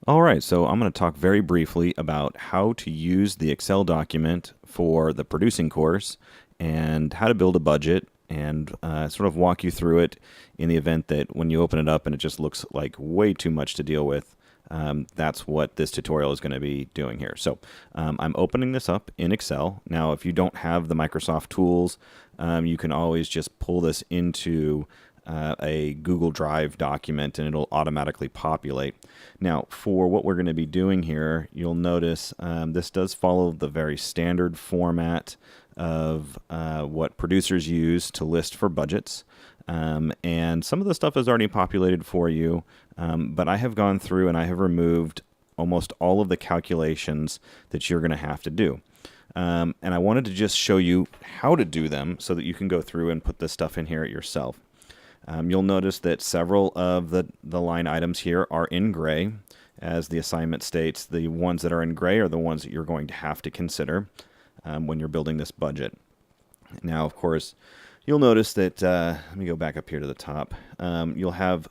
All right, so I'm going to talk very briefly about how to use the Excel document for the producing course and how to build a budget and sort of walk you through it in the event that when you open it up and it just looks like way too much to deal with. That's what this tutorial is going to be doing here. So I'm opening this up in Excel. Now, if you don't have the Microsoft tools, you can always just pull this into a Google Drive document and it'll automatically populate. Now, for what we're going to be doing here, you'll notice this does follow the very standard format of what producers use to list for budgets. And some of the stuff is already populated for you, but I have gone through and I have removed almost all of the calculations that you're going to have to do. And I wanted to just show you how to do them so that you can go through and put this stuff in here yourself. You'll notice that several of the line items here are in gray. As the assignment states, the ones that are in gray are the ones that you're going to have to consider when you're building this budget. Now, of course, you'll notice that, let me go back up here to the top, you'll have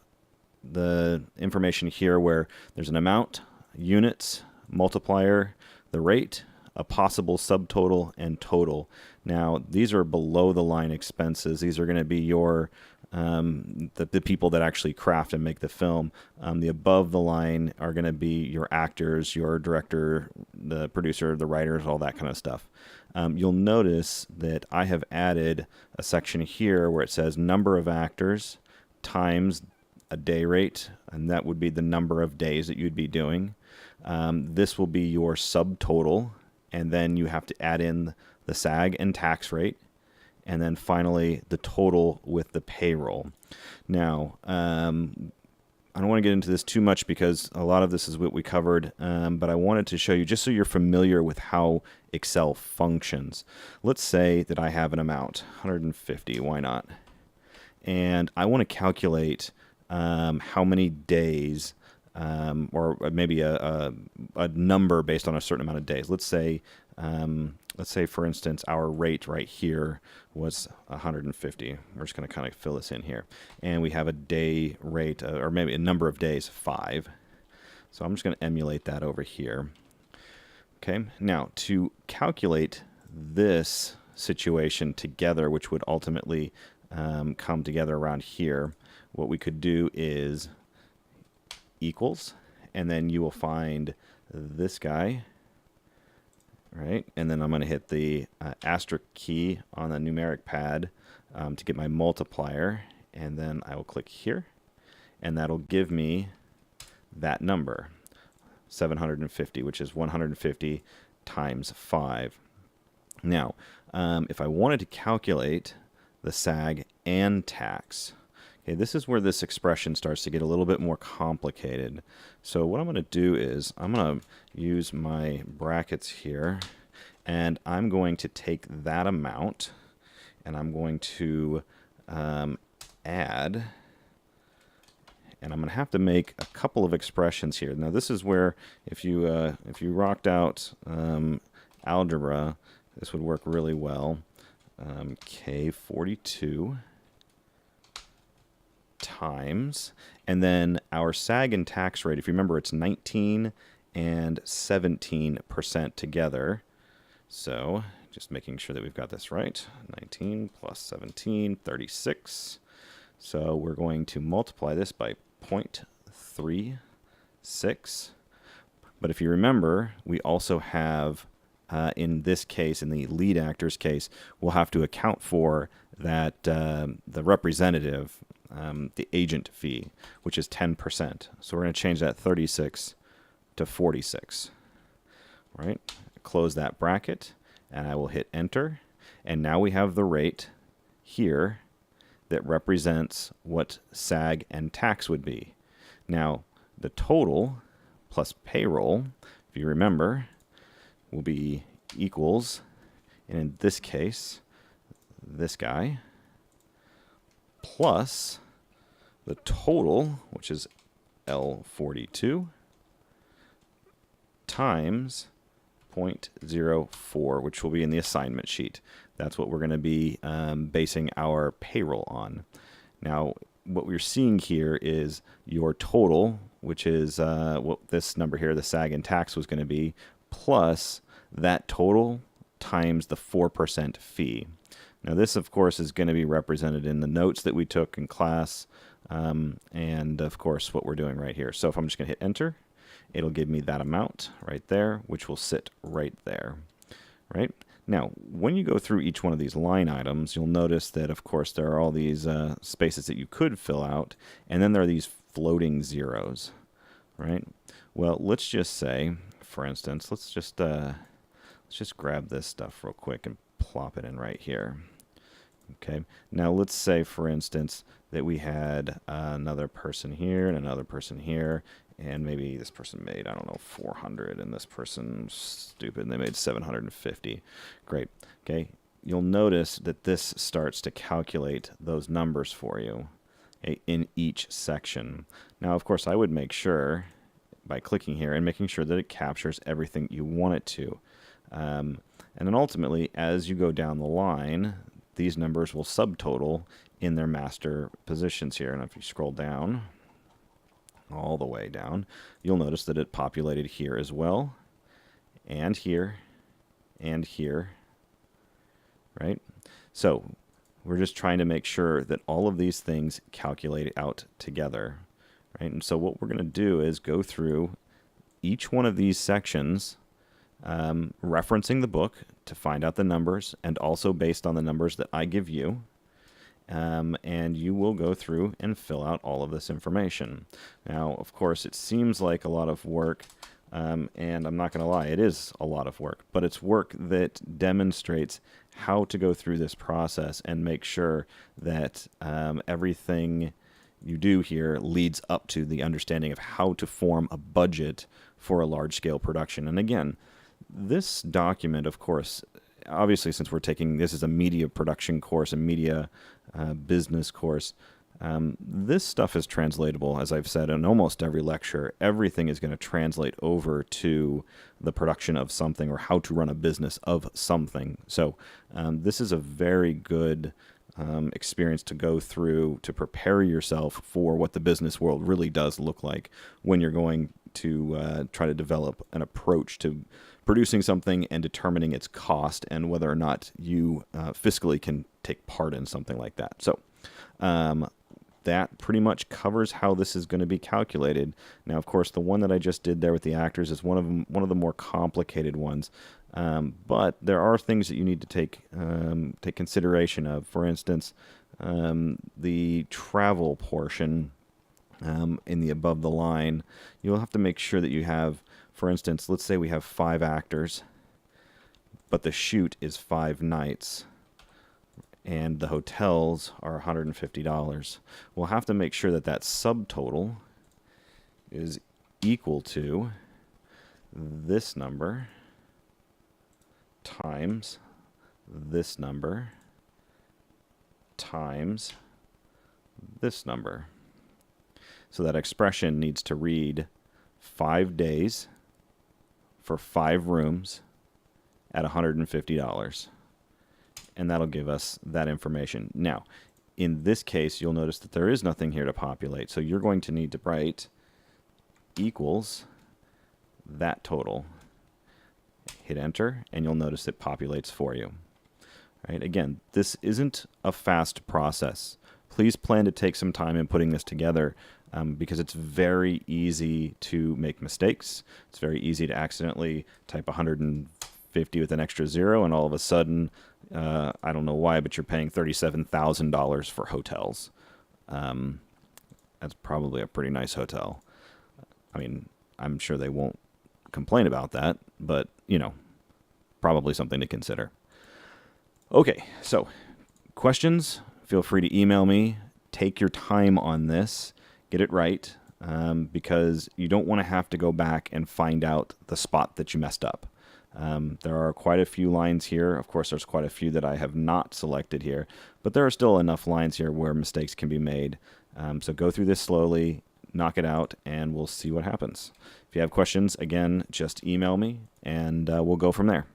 the information here where there's an amount, units, multiplier, the rate, a possible subtotal, and total. Now, these are below the line expenses. These are going to be your the people that actually craft and make the film. The above the line are going to be your actors, your director, the producer, the writers, all that kind of stuff. You'll notice that I have added a section here where it says number of actors times a day rate, and that would be the number of days that you'd be doing. This will be your subtotal, and then you have to add in the SAG and tax rate, and then finally the total with the payroll. Now, I don't want to get into this too much because a lot of this is what we covered, but I wanted to show you just so you're familiar with how Excel functions. Let's say that I have an amount, 150, why not? And I want to calculate how many days, or maybe a number based on a certain amount of days. Let's say, for instance, our rate right here was 150. We're just going to kind of fill this in here. And we have a day rate, or maybe a number of days, 5. So I'm just going to emulate that over here. Okay, now to calculate this situation together, which would ultimately come together around here, what we could do is equals, and then you will find this guy, right? And then I'm going to hit the asterisk key on the numeric pad to get my multiplier, and then I will click here, and that'll give me that number, 750, which is 150 times 5. Now, if I wanted to calculate the SAG and tax, okay, this is where this expression starts to get a little bit more complicated. So what I'm going to do is I'm going to use my brackets here, and I'm going to take that amount, and I'm going to add, and I'm going to have to make a couple of expressions here. Now this is where if you rocked out algebra, this would work really well. K42 times, and then our SAG and tax rate, if you remember, it's 19 and 17% together. So just making sure that we've got this right. 19 plus 17, 36. So we're going to multiply this by 0.36. But if you remember, we also have, in this case, in the lead actor's case, we'll have to account for that the representative, the agent fee, which is 10%. So we're going to change that 36 to 46. All right, close that bracket, and I will hit enter. And now we have the rate here that represents what SAG and tax would be. Now, the total plus payroll, if you remember, will be equals, and in this case, this guy, plus the total, which is L42, times 0.04, which will be in the assignment sheet. That's what we're going to be basing our payroll on. Now, what we're seeing here is your total, which is what this number here, the SAG and tax, was going to be, plus that total times the 4% fee. Now this, of course, is going to be represented in the notes that we took in class, and of course what we're doing right here. So if I'm just going to hit enter, it'll give me that amount right there, which will sit right there. Right? Now, when you go through each one of these line items, you'll notice that, of course, there are all these spaces that you could fill out, and then there are these floating zeros, right? Well, let's just say, for instance, let's just grab this stuff real quick and plop it in right here. Okay. Now, let's say, for instance, that we had another person here and another person here, and maybe this person made, I don't know, 400, and this person's stupid, and they made 750. Great. Okay. You'll notice that this starts to calculate those numbers for you, okay, in each section. Now, of course, I would make sure by clicking here and making sure that it captures everything you want it to. And then ultimately, as you go down the line, these numbers will subtotal in their master positions here. And if you scroll down, all the way down, you'll notice that it populated here as well, and here, right? So we're just trying to make sure that all of these things calculate out together, right? And so what we're going to do is go through each one of these sections, referencing the book to find out the numbers, and also based on the numbers that I give you. And you will go through and fill out all of this information. Now, of course, it seems like a lot of work, and I'm not going to lie, it is a lot of work, but it's work that demonstrates how to go through this process and make sure that everything you do here leads up to the understanding of how to form a budget for a large-scale production. And again, this document, of course, obviously, since we're taking this is a media production course, a media business course, this stuff is translatable, as I've said in almost every lecture. Everything is going to translate over to the production of something or how to run a business of something. So this is a very good experience to go through to prepare yourself for what the business world really does look like when you're going to try to develop an approach to producing something and determining its cost and whether or not you fiscally can take part in something like that. So that pretty much covers how this is going to be calculated. Now, of course, the one that I just did there with the actors is one of the more complicated ones. But there are things that you need to take consideration of. For instance, the travel portion in the above the line, you'll have to make sure that you have, for instance, let's say we have 5 actors, but the shoot is 5 nights, and the hotels are $150. We'll have to make sure that that subtotal is equal to this number times this number times this number. So that expression needs to read 5 days for 5 rooms at $150. And that'll give us that information. Now, in this case, you'll notice that there is nothing here to populate. So you're going to need to write equals that total. Hit enter, and you'll notice it populates for you. Right? Again, this isn't a fast process. Please plan to take some time in putting this together because it's very easy to make mistakes. It's very easy to accidentally type 150 with an extra 0, and all of a sudden, I don't know why, but you're paying $37,000 for hotels. That's probably a pretty nice hotel. I mean, I'm sure they won't complain about that, but, you know, probably something to consider. Okay, so questions, feel free to email me. Take your time on this. Get it right, because you don't want to have to go back and find out the spot that you messed up. There are quite a few lines here. Of course, there's quite a few that I have not selected here, but there are still enough lines here where mistakes can be made. So go through this slowly, knock it out, and we'll see what happens. If you have questions, again, just email me, and we'll go from there.